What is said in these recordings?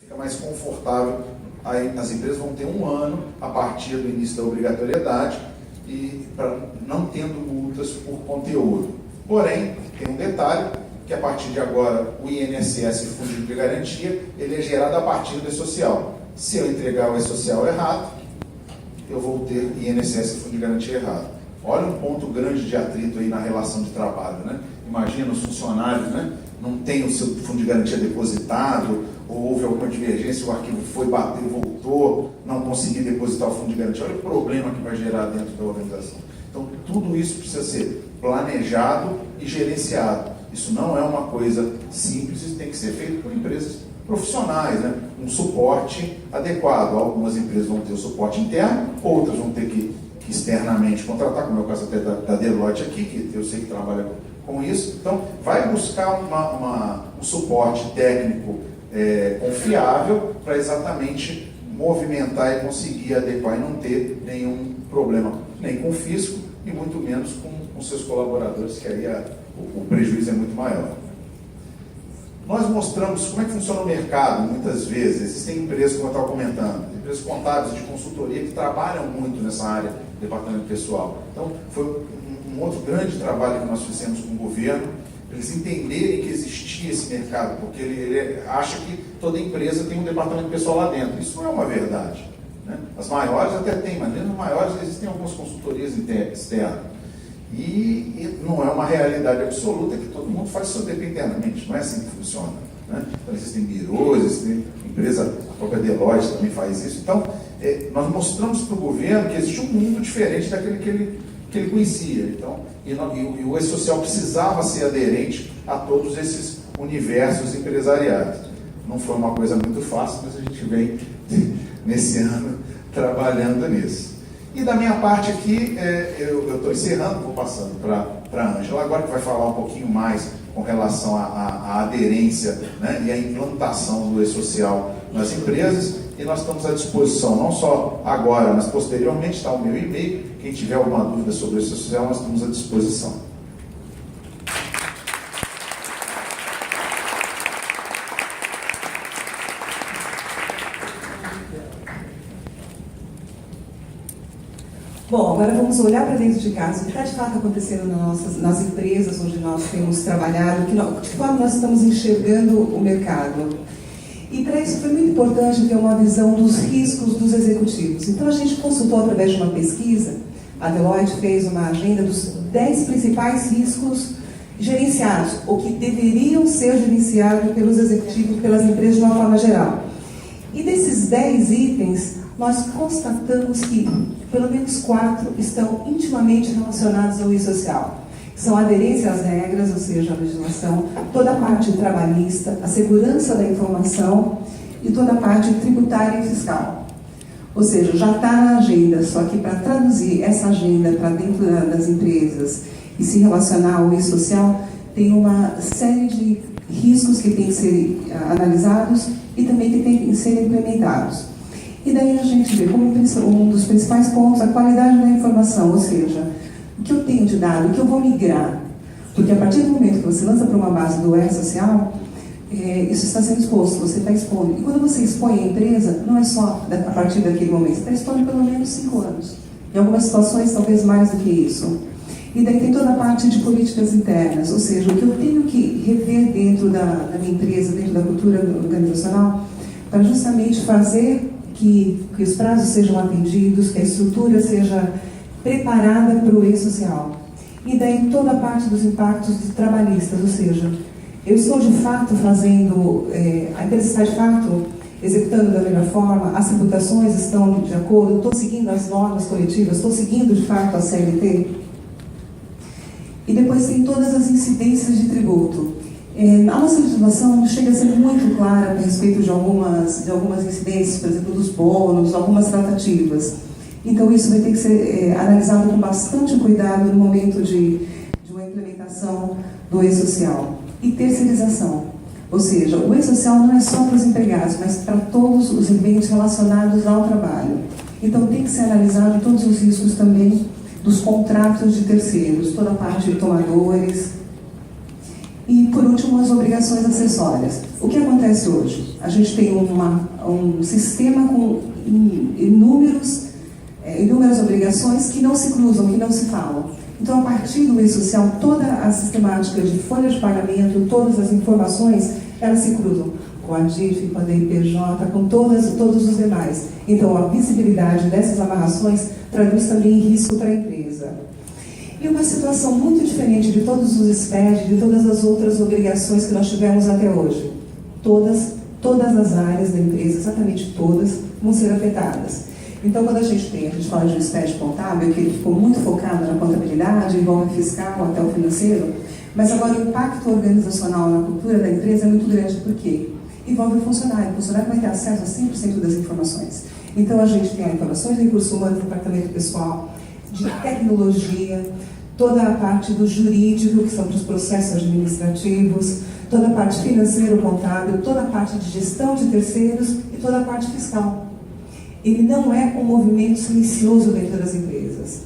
fica mais confortável. Aí as empresas vão ter 1 ano a partir do início da obrigatoriedade e não tendo multas por conteúdo. Porém, tem um detalhe, que a partir de agora o INSS, Fundo de Garantia, ele é gerado a partir do E-Social. Se eu entregar o E-Social errado, eu vou ter INSS, Fundo de Garantia errado. Olha um ponto grande de atrito aí na relação de trabalho, né? Imagina os funcionários, né? Não tem o seu fundo de garantia depositado, ou houve alguma divergência, o arquivo foi, bateu, voltou, não consegui depositar o fundo de garantia. Olha o problema que vai gerar dentro da organização. Então, tudo isso precisa ser planejado e gerenciado. Isso não é uma coisa simples, isso tem que ser feito por empresas profissionais, né? Um suporte adequado. Algumas empresas vão ter o suporte interno, outras vão ter que externamente contratar, como é o caso até da Deloitte aqui, que eu sei que trabalha com isso. Então, vai buscar um suporte técnico confiável para exatamente movimentar e conseguir adequar e não ter nenhum problema, nem com o fisco e muito menos com seus colaboradores, que aí o prejuízo é muito maior. Nós mostramos como é que funciona o mercado, muitas vezes. Existem empresas, como eu estava comentando, empresas contábeis de consultoria que trabalham muito nessa área de departamento pessoal. Então, foi um outro grande trabalho que nós fizemos com o governo, para eles entenderem que existia esse mercado, porque ele acha que toda empresa tem um departamento pessoal lá dentro. Isso não é uma verdade, né? As maiores até tem, mas dentro das maiores existem algumas consultorias externas. E não é uma realidade absoluta que todo mundo faz seu dever internamente, não é assim que funciona, né? Então, existem birôs, existem empresa, a própria Deloitte também faz isso. Então, nós mostramos para o governo que existe um mundo diferente daquele que ele conhecia. Então, e o E-Social precisava ser aderente a todos esses universos empresariais. Não foi uma coisa muito fácil, mas a gente vem, nesse ano, trabalhando nisso. E da minha parte aqui, eu estou encerrando, vou passando para a Ângela, agora que vai falar um pouquinho mais com relação à aderência, né, e à implantação do E-Social nas empresas, e nós estamos à disposição, não só agora, mas posteriormente, está o meu e-mail, quem tiver alguma dúvida sobre o E-Social, nós estamos à disposição. Bom, agora vamos olhar para dentro de casa, o que está de fato acontecendo nas empresas onde nós temos trabalhado, de que forma nós estamos enxergando o mercado. E para isso foi muito importante ter uma visão dos riscos dos executivos. Então a gente consultou através de uma pesquisa, a Deloitte fez uma agenda dos 10 principais riscos gerenciados, ou que deveriam ser gerenciados pelos executivos, pelas empresas de uma forma geral. E desses 10 itens, nós constatamos que pelo menos 4 estão intimamente relacionados ao E-Social. São a aderência às regras, ou seja, a legislação, toda a parte trabalhista, a segurança da informação e toda a parte tributária e fiscal. Ou seja, já está na agenda, só que para traduzir essa agenda para dentro das empresas e se relacionar ao E-Social, tem uma série de riscos que têm que ser analisados e também que têm que ser implementados. E daí a gente vê como um dos principais pontos a qualidade da informação, ou seja, o que eu tenho de dado, o que eu vou migrar. Porque a partir do momento que você lança para uma base do E-Social, isso está sendo exposto, você está expondo. E quando você expõe a empresa, não é só a partir daquele momento, você está expondo pelo menos 5 anos. Em algumas situações, talvez mais do que isso. E daí tem toda a parte de políticas internas, ou seja, o que eu tenho que rever dentro da minha empresa, dentro da cultura organizacional, para justamente fazer que os prazos sejam atendidos, que a estrutura seja preparada para o E-Social. E daí toda a parte dos impactos trabalhistas, ou seja, eu estou de fato fazendo, a empresa está de fato executando da melhor forma, as tributações estão de acordo, estou seguindo as normas coletivas, estou seguindo de fato a CLT. E depois tem todas as incidências de tributo. A nossa legislação chega a ser muito clara a respeito de algumas incidências, por exemplo, dos bônus, algumas tratativas. Então, isso vai ter que ser analisado com bastante cuidado no momento de uma implementação do E-Social. E terceirização. Ou seja, o E-Social não é só para os empregados, mas para todos os ambientes relacionados ao trabalho. Então, tem que ser analisado todos os riscos também dos contratos de terceiros, toda a parte de tomadores. E, por último, as obrigações acessórias. O que acontece hoje? A gente tem um sistema com inúmeras obrigações que não se cruzam, que não se falam. Então, a partir do e-social, toda a sistemática de folha de pagamento, todas as informações, elas se cruzam com a DIF, com a DIPJ, com todos os demais. Então, a visibilidade dessas amarrações traduz também em risco para a empresa. E uma situação muito diferente de todos os SPED, de todas as outras obrigações que nós tivemos até hoje. Todas as áreas da empresa, exatamente todas, vão ser afetadas. Então, quando a gente fala de um SPED contábil, que ficou muito focado na contabilidade, envolve fiscal até o financeiro, mas agora o impacto organizacional na cultura da empresa é muito grande. Por quê? Envolve o funcionário vai ter acesso a 100% das informações. Então, a gente tem informações de recursos humanos, departamento pessoal, de tecnologia, toda a parte do jurídico, que são os processos administrativos, toda a parte financeiro-contábil, toda a parte de gestão de terceiros e toda a parte fiscal. Ele não é um movimento silencioso dentro das empresas.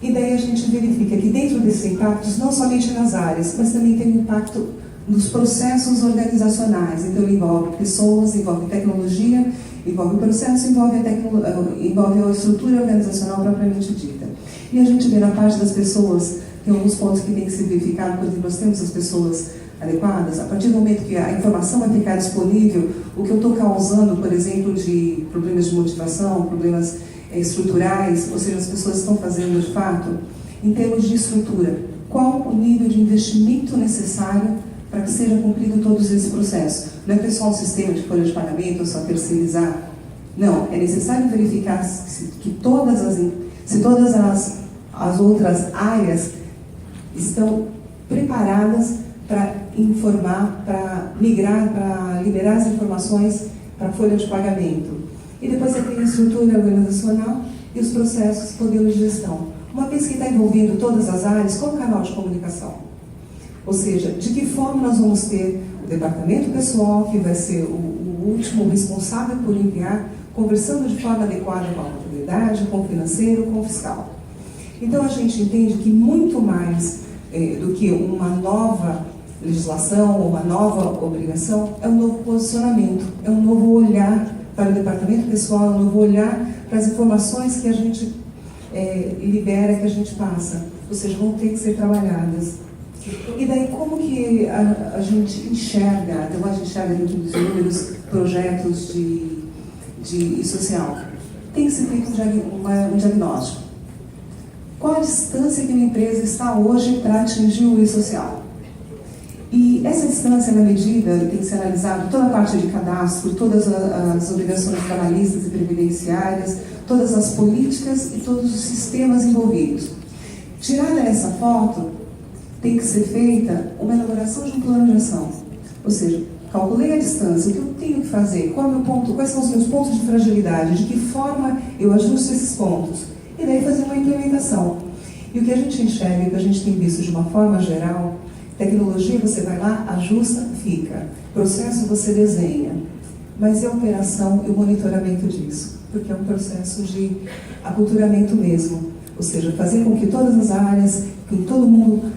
E daí a gente verifica que dentro desses impactos, não somente nas áreas, mas também tem um impacto nos processos organizacionais. Então, ele envolve pessoas, envolve tecnologia, envolve o processo, envolve a estrutura organizacional propriamente dita. E a gente vê na parte das pessoas, tem alguns pontos que tem que ser verificado, por exemplo, nós temos as pessoas adequadas. A partir do momento que a informação vai ficar disponível, o que eu estou causando, por exemplo, de problemas de motivação, problemas estruturais, ou seja, as pessoas estão fazendo de fato, em termos de estrutura, qual o nível de investimento necessário para que seja cumprido todos esses processos. Não é ter só um sistema de folha de pagamento ou só terceirizar. Não, é necessário verificar se todas as outras áreas estão preparadas para informar, para migrar, para liberar as informações para a folha de pagamento. E depois você tem a estrutura organizacional e os processos, modelos de gestão. Uma vez que está envolvendo todas as áreas, qual o canal de comunicação? Ou seja, de que forma nós vamos ter o departamento pessoal, que vai ser o último responsável por enviar, conversando de forma adequada com a contabilidade, com o financeiro, com o fiscal. Então, a gente entende que muito mais do que uma nova legislação ou uma nova obrigação, é um novo posicionamento, é um novo olhar para o departamento pessoal, é um novo olhar para as informações que a gente libera, que a gente passa. Ou seja, vão ter que ser trabalhadas. E daí, como que a gente enxerga, então a gente enxerga dentro dos inúmeros projetos de social? Tem que ser feito um diagnóstico. Qual a distância que uma empresa está hoje para atingir o e-social? E essa distância, na medida, tem que ser analisado toda a parte de cadastro, todas as obrigações trabalhistas e previdenciárias, todas as políticas e todos os sistemas envolvidos. Tirada essa foto, tem que ser feita uma elaboração de um plano de ação. Ou seja, calculei a distância, o que eu tenho que fazer, qual é o meu ponto, quais são os meus pontos de fragilidade, de que forma eu ajusto esses pontos, e daí fazer uma implementação. E o que a gente enxerga, e o que a gente tem visto de uma forma geral, tecnologia você vai lá, ajusta, fica. Processo você desenha. Mas é a operação e o monitoramento disso, porque é um processo de aculturamento mesmo. Ou seja, fazer com que todas as áreas, que todo mundo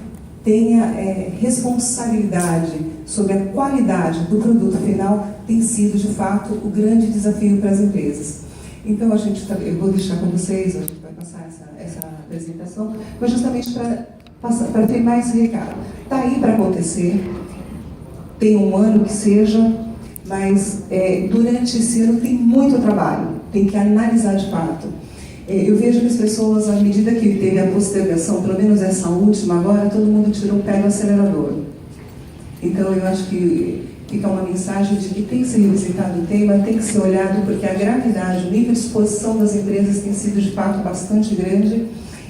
tenha responsabilidade sobre a qualidade do produto final, tem sido, de fato, o grande desafio para as empresas. Então, eu vou deixar com vocês, a gente vai passar essa apresentação, mas justamente para ter mais recado. Está aí para acontecer, tem um ano que seja, mas durante esse ano tem muito trabalho, tem que analisar de fato. Eu vejo que as pessoas, à medida que teve a postergação, pelo menos essa última agora, todo mundo tirou o pé do acelerador. Então, eu acho que fica uma mensagem de que tem que ser revisitado o tema, tem que ser olhado, porque a gravidade, o nível de exposição das empresas tem sido, de fato, bastante grande,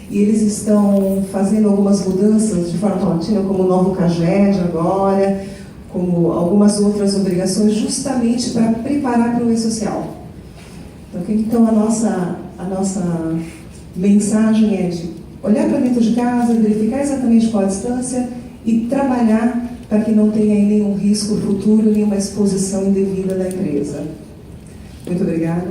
e eles estão fazendo algumas mudanças de forma paulatina, como o novo CAGED agora, como algumas outras obrigações, justamente para preparar para o e-social. Então, a nossa mensagem é de olhar para dentro de casa, verificar exatamente qual a distância e trabalhar para que não tenha nenhum risco futuro, nenhuma exposição indevida da empresa. Muito obrigada.